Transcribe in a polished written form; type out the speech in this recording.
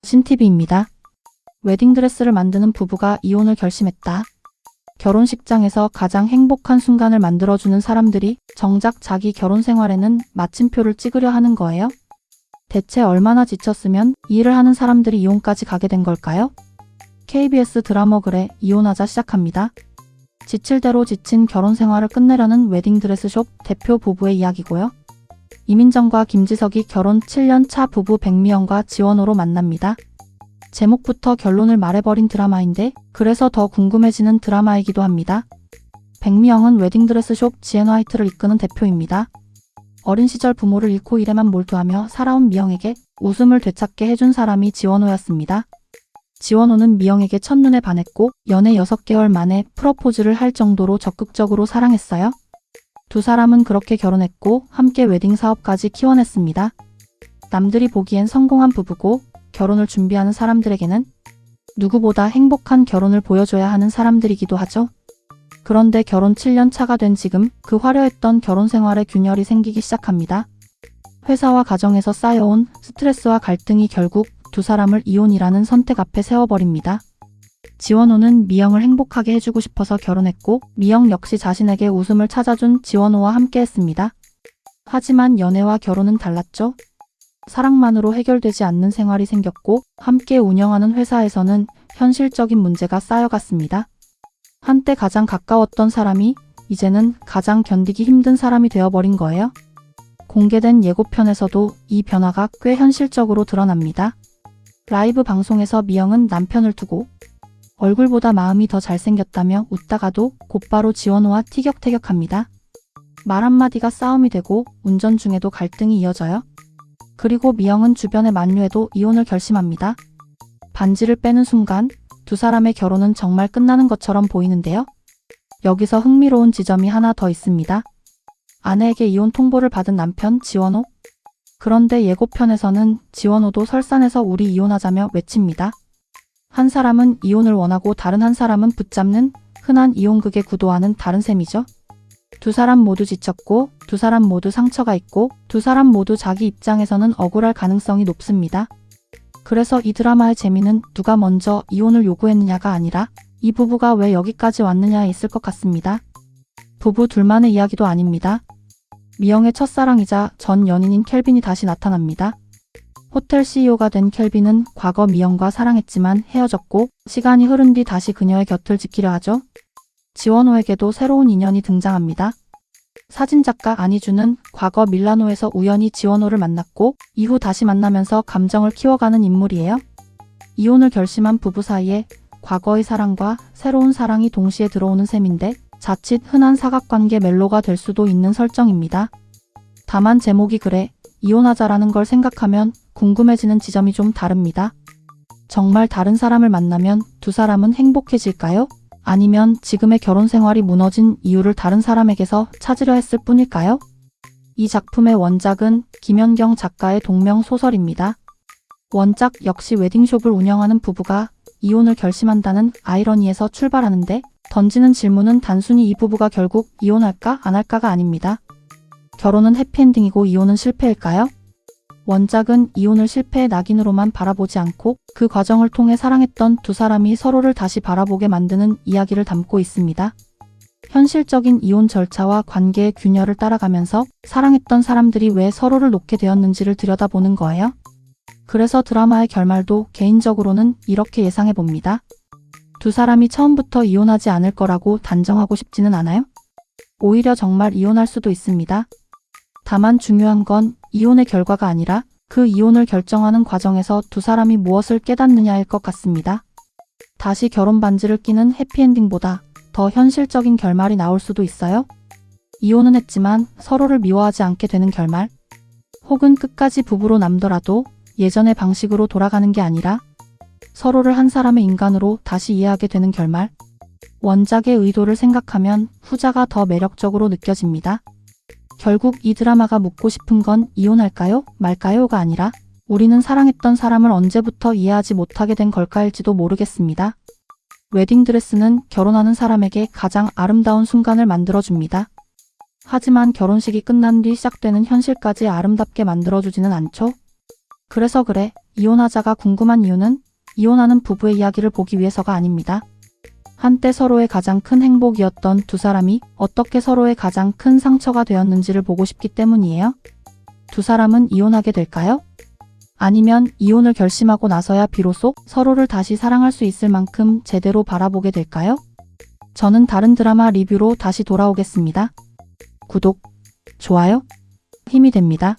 신TV입니다. 웨딩드레스를 만드는 부부가 이혼을 결심했다. 결혼식장에서 가장 행복한 순간을 만들어주는 사람들이 정작 자기 결혼 생활에는 마침표를 찍으려 하는 거예요? 대체 얼마나 지쳤으면 이 일을 하는 사람들이 이혼까지 가게 된 걸까요? KBS 드라마 그래 이혼하자 시작합니다. 지칠 대로 지친 결혼 생활을 끝내려는 웨딩드레스숍 대표 부부의 이야기고요. 이민정과 김지석이 결혼 7년 차 부부 백미영과 지원호로 만납니다. 제목부터 결론을 말해버린 드라마인데 그래서 더 궁금해지는 드라마이기도 합니다. 백미영은 웨딩드레스숍 지앤화이트를 이끄는 대표입니다. 어린 시절 부모를 잃고 일에만 몰두하며 살아온 미영에게 웃음을 되찾게 해준 사람이 지원호였습니다. 지원호는 미영에게 첫눈에 반했고 연애 6개월 만에 프러포즈를 할 정도로 적극적으로 사랑했어요. 두 사람은 그렇게 결혼했고 함께 웨딩 사업까지 키워냈습니다. 남들이 보기엔 성공한 부부고 결혼을 준비하는 사람들에게는 누구보다 행복한 결혼을 보여줘야 하는 사람들이기도 하죠. 그런데 결혼 7년 차가 된 지금 그 화려했던 결혼 생활에 균열이 생기기 시작합니다. 회사와 가정에서 쌓여온 스트레스와 갈등이 결국 두 사람을 이혼이라는 선택 앞에 세워버립니다. 지원호는 미영을 행복하게 해주고 싶어서 결혼했고 미영 역시 자신에게 웃음을 찾아준 지원호와 함께했습니다. 하지만 연애와 결혼은 달랐죠. 사랑만으로 해결되지 않는 생활이 생겼고 함께 운영하는 회사에서는 현실적인 문제가 쌓여갔습니다. 한때 가장 가까웠던 사람이 이제는 가장 견디기 힘든 사람이 되어버린 거예요. 공개된 예고편에서도 이 변화가 꽤 현실적으로 드러납니다. 라이브 방송에서 미영은 남편을 두고 얼굴보다 마음이 더 잘생겼다며 웃다가도 곧바로 지원호와 티격태격합니다. 말 한마디가 싸움이 되고 운전 중에도 갈등이 이어져요. 그리고 미영은 주변의 만류에도 이혼을 결심합니다. 반지를 빼는 순간 두 사람의 결혼은 정말 끝나는 것처럼 보이는데요. 여기서 흥미로운 지점이 하나 더 있습니다. 아내에게 이혼 통보를 받은 남편 지원호. 그런데 예고편에서는 지원호도 설산해서 우리 이혼하자며 외칩니다. 한 사람은 이혼을 원하고 다른 한 사람은 붙잡는 흔한 이혼극의 구도와는 다른 셈이죠. 두 사람 모두 지쳤고 두 사람 모두 상처가 있고 두 사람 모두 자기 입장에서는 억울할 가능성이 높습니다. 그래서 이 드라마의 재미는 누가 먼저 이혼을 요구했느냐가 아니라 이 부부가 왜 여기까지 왔느냐에 있을 것 같습니다. 부부 둘만의 이야기도 아닙니다. 미영의 첫사랑이자 전 연인인 켈빈이 다시 나타납니다. 호텔 CEO가 된 켈빈은 과거 미영과 사랑했지만 헤어졌고 시간이 흐른 뒤 다시 그녀의 곁을 지키려 하죠. 지원호에게도 새로운 인연이 등장합니다. 사진작가 안희주는 과거 밀라노에서 우연히 지원호를 만났고 이후 다시 만나면서 감정을 키워가는 인물이에요. 이혼을 결심한 부부 사이에 과거의 사랑과 새로운 사랑이 동시에 들어오는 셈인데 자칫 흔한 사각관계 멜로가 될 수도 있는 설정입니다. 다만 제목이 그래 이혼하자라는 걸 생각하면 궁금해지는 지점이 좀 다릅니다. 정말 다른 사람을 만나면 두 사람은 행복해질까요? 아니면 지금의 결혼 생활이 무너진 이유를 다른 사람에게서 찾으려 했을 뿐일까요? 이 작품의 원작은 김연경 작가의 동명 소설입니다. 원작 역시 웨딩숍을 운영하는 부부가 이혼을 결심한다는 아이러니에서 출발하는데 던지는 질문은 단순히 이 부부가 결국 이혼할까 안 할까가 아닙니다. 결혼은 해피엔딩이고 이혼은 실패일까요? 원작은 이혼을 실패의 낙인으로만 바라보지 않고 그 과정을 통해 사랑했던 두 사람이 서로를 다시 바라보게 만드는 이야기를 담고 있습니다. 현실적인 이혼 절차와 관계의 균열을 따라가면서 사랑했던 사람들이 왜 서로를 놓게 되었는지를 들여다보는 거예요. 그래서 드라마의 결말도 개인적으로는 이렇게 예상해봅니다. 두 사람이 처음부터 이혼하지 않을 거라고 단정하고 싶지는 않아요. 오히려 정말 이혼할 수도 있습니다. 다만 중요한 건 이혼의 결과가 아니라 그 이혼을 결정하는 과정에서 두 사람이 무엇을 깨닫느냐일 것 같습니다. 다시 결혼 반지를 끼는 해피엔딩보다 더 현실적인 결말이 나올 수도 있어요. 이혼은 했지만 서로를 미워하지 않게 되는 결말. 혹은 끝까지 부부로 남더라도 예전의 방식으로 돌아가는 게 아니라 서로를 한 사람의 인간으로 다시 이해하게 되는 결말. 원작의 의도를 생각하면 후자가 더 매력적으로 느껴집니다. 결국 이 드라마가 묻고 싶은 건 이혼할까요? 말까요?가 아니라 우리는 사랑했던 사람을 언제부터 이해하지 못하게 된 걸까일지도 모르겠습니다. 웨딩드레스는 결혼하는 사람에게 가장 아름다운 순간을 만들어줍니다. 하지만 결혼식이 끝난 뒤 시작되는 현실까지 아름답게 만들어주지는 않죠. 그래서 그래 이혼하자가 궁금한 이유는 이혼하는 부부의 이야기를 보기 위해서가 아닙니다. 한때 서로의 가장 큰 행복이었던 두 사람이 어떻게 서로의 가장 큰 상처가 되었는지를 보고 싶기 때문이에요. 두 사람은 이혼하게 될까요? 아니면 이혼을 결심하고 나서야 비로소 서로를 다시 사랑할 수 있을 만큼 제대로 바라보게 될까요? 저는 다른 드라마 리뷰로 다시 돌아오겠습니다. 구독, 좋아요, 힘이 됩니다.